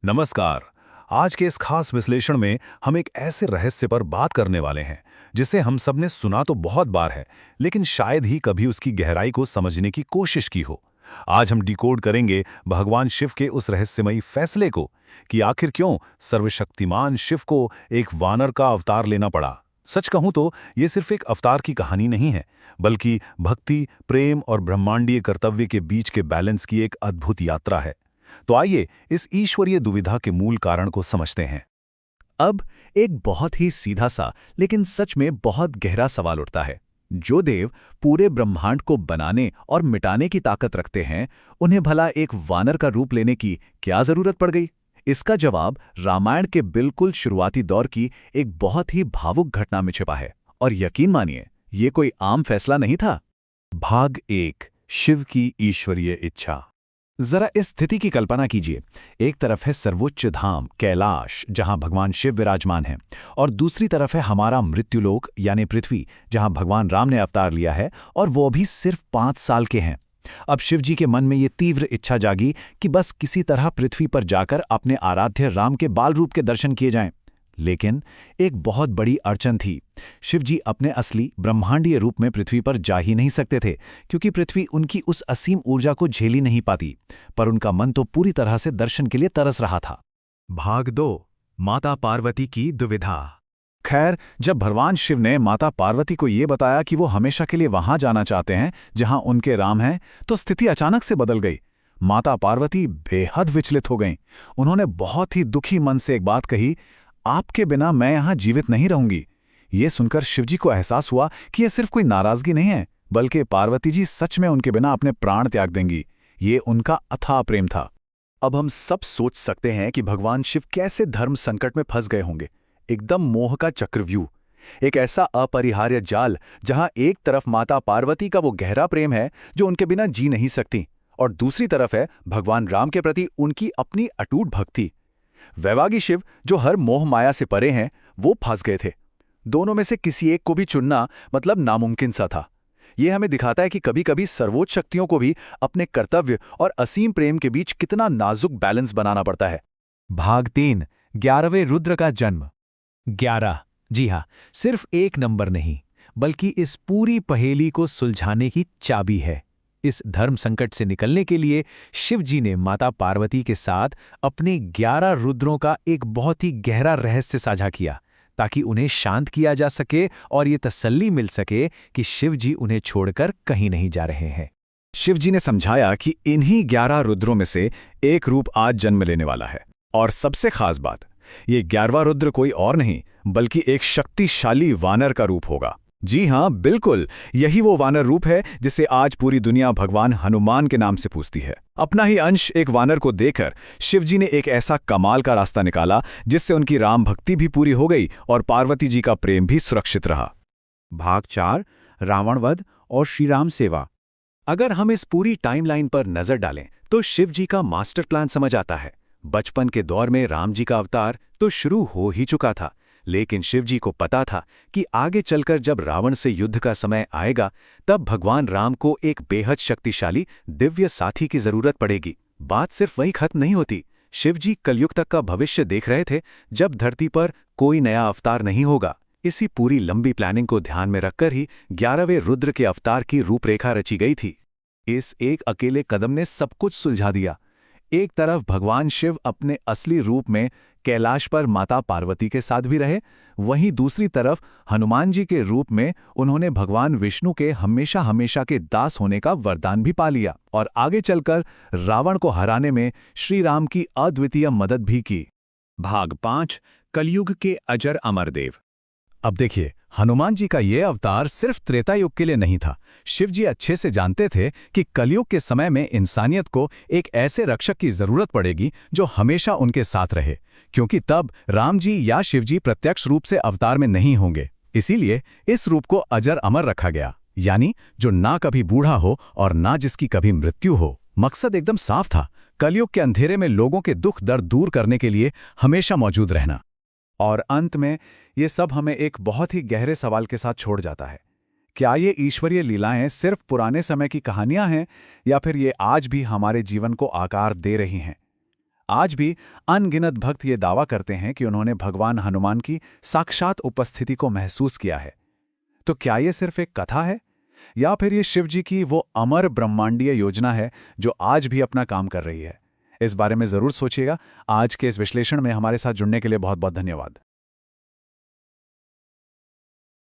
नमस्कार। आज के इस खास विश्लेषण में हम एक ऐसे रहस्य पर बात करने वाले हैं जिसे हम सबने सुना तो बहुत बार है, लेकिन शायद ही कभी उसकी गहराई को समझने की कोशिश की हो। आज हम डिकोड करेंगे भगवान शिव के उस रहस्यमयी फैसले को कि आखिर क्यों सर्वशक्तिमान शिव को एक वानर का अवतार लेना पड़ा। सच कहूं तो ये सिर्फ एक अवतार की कहानी नहीं है, बल्कि भक्ति, प्रेम और ब्रह्मांडीय कर्तव्य के बीच के बैलेंस की एक अद्भुत यात्रा है। तो आइए इस ईश्वरीय दुविधा के मूल कारण को समझते हैं। अब एक बहुत ही सीधा सा लेकिन सच में बहुत गहरा सवाल उठता है। जो देव पूरे ब्रह्मांड को बनाने और मिटाने की ताकत रखते हैं, उन्हें भला एक वानर का रूप लेने की क्या जरूरत पड़ गई? इसका जवाब रामायण के बिल्कुल शुरुआती दौर की एक बहुत ही भावुक घटना में छिपा है। और यकीन मानिए, ये कोई आम फैसला नहीं था। भाग 1, शिव की ईश्वरीय इच्छा। जरा इस स्थिति की कल्पना कीजिए। एक तरफ है सर्वोच्च धाम कैलाश, जहां भगवान शिव विराजमान हैं, और दूसरी तरफ है हमारा मृत्युलोक यानी पृथ्वी, जहां भगवान राम ने अवतार लिया है, और वो भी सिर्फ 5 साल के हैं। अब शिव जी के मन में ये तीव्र इच्छा जागी कि बस किसी तरह पृथ्वी पर जाकर अपने आराध्य राम के बाल रूप के दर्शन किए जाएं। लेकिन एक बहुत बड़ी अड़चन थी। शिवजी अपने असली ब्रह्मांडीय रूप में पृथ्वी पर जा ही नहीं सकते थे, क्योंकि पृथ्वी उनकी उस असीम ऊर्जा को झेल ही नहीं पाती। पर उनका मन तो पूरी तरह से दर्शन के लिए तरस रहा था। भाग 2, माता पार्वती की दुविधा। खैर, जब भगवान शिव ने माता पार्वती को ये बताया कि वो हमेशा के लिए वहां जाना चाहते हैं जहां उनके राम हैं, तो स्थिति अचानक से बदल गई। माता पार्वती बेहद विचलित हो गईं। उन्होंने बहुत ही दुखी मन से एक बात कही, आपके बिना मैं यहां जीवित नहीं रहूंगी। ये सुनकर शिवजी को एहसास हुआ कि यह सिर्फ कोई नाराजगी नहीं है, बल्कि पार्वती जी सच में उनके बिना अपने प्राण त्याग देंगी। ये उनका अथाह प्रेम था। अब हम सब सोच सकते हैं कि भगवान शिव कैसे धर्म संकट में फंस गए होंगे। एकदम मोह का चक्रव्यूह, एक ऐसा अपरिहार्य जाल जहां एक तरफ माता पार्वती का वो गहरा प्रेम है जो उनके बिना जी नहीं सकती, और दूसरी तरफ है भगवान राम के प्रति उनकी अपनी अटूट भक्ति। वैवागी शिव, जो हर मोह माया से परे हैं, वो फंस गए थे। दोनों में से किसी एक को भी चुनना मतलब नामुमकिन सा था। यह हमें दिखाता है कि कभी-कभी सर्वोच्च शक्तियों को भी अपने कर्तव्य और असीम प्रेम के बीच कितना नाजुक बैलेंस बनाना पड़ता है। भाग 3, 11वें रुद्र का जन्म। 11, जी हाँ, सिर्फ एक नंबर नहीं, बल्कि इस पूरी पहेली को सुलझाने की चाबी है। इस धर्म संकट से निकलने के लिए शिव जी ने माता पार्वती के साथ अपने 11 रुद्रों का एक बहुत ही गहरा रहस्य साझा किया, ताकि उन्हें शांत किया जा सके और ये तसल्ली मिल सके कि शिव जी उन्हें छोड़कर कहीं नहीं जा रहे हैं। शिव जी ने समझाया कि इन्हीं 11 रुद्रों में से एक रूप आज जन्म लेने वाला है। और सबसे खास बात, ये 11वां रुद्र कोई और नहीं, बल्कि एक शक्तिशाली वानर का रूप होगा। जी हाँ, बिल्कुल, यही वो वानर रूप है जिसे आज पूरी दुनिया भगवान हनुमान के नाम से पूजती है। अपना ही अंश एक वानर को देकर शिवजी ने एक ऐसा कमाल का रास्ता निकाला जिससे उनकी राम भक्ति भी पूरी हो गई और पार्वती जी का प्रेम भी सुरक्षित रहा। भाग 4, रावण वध और श्रीराम सेवा। अगर हम इस पूरी टाइमलाइन पर नजर डालें तो शिव जी का मास्टर प्लान समझ आता है। बचपन के दौर में राम जी का अवतार तो शुरू हो ही चुका था, लेकिन शिव जी को पता था कि आगे चलकर जब रावण से युद्ध का समय आएगा, तब भगवान राम को एक बेहद शक्तिशाली दिव्य साथी की जरूरत पड़ेगी। बात सिर्फ वहीं खत्म नहीं होती। शिव जी कलयुग तक का भविष्य देख रहे थे, जब धरती पर कोई नया अवतार नहीं होगा। इसी पूरी लंबी प्लानिंग को ध्यान में रखकर ही 11वें रुद्र के अवतार की रूपरेखा रची गई थी। इस एक अकेले कदम ने सब कुछ सुलझा दिया। एक तरफ भगवान शिव अपने असली रूप में कैलाश पर माता पार्वती के साथ भी रहे, वहीं दूसरी तरफ हनुमान जी के रूप में उन्होंने भगवान विष्णु के हमेशा हमेशा के दास होने का वरदान भी पा लिया, और आगे चलकर रावण को हराने में श्री राम की अद्वितीय मदद भी की। भाग 5, कलयुग के अजर अमर देव। अब देखिए, हनुमान जी का ये अवतार सिर्फ त्रेता युग के लिए नहीं था। शिव जी अच्छे से जानते थे कि कलयुग के समय में इंसानियत को एक ऐसे रक्षक की जरूरत पड़ेगी जो हमेशा उनके साथ रहे, क्योंकि तब राम जी या शिव जी प्रत्यक्ष रूप से अवतार में नहीं होंगे। इसीलिए इस रूप को अजर अमर रखा गया, यानी जो ना कभी बूढ़ा हो और ना जिसकी कभी मृत्यु हो। मकसद एकदम साफ था, कलयुग के अंधेरे में लोगों के दुख दर्द दूर करने के लिए हमेशा मौजूद रहना। और अंत में ये सब हमें एक बहुत ही गहरे सवाल के साथ छोड़ जाता है। क्या ये ईश्वरीय लीलाएं सिर्फ पुराने समय की कहानियां हैं, या फिर ये आज भी हमारे जीवन को आकार दे रही हैं? आज भी अनगिनत भक्त ये दावा करते हैं कि उन्होंने भगवान हनुमान की साक्षात उपस्थिति को महसूस किया है। तो क्या ये सिर्फ एक कथा है, या फिर ये शिव जी की वो अमर ब्रह्मांडीय योजना है जो आज भी अपना काम कर रही है? इस बारे में जरूर सोचिएगा। आज के इस विश्लेषण में हमारे साथ जुड़ने के लिए बहुत बहुत धन्यवाद।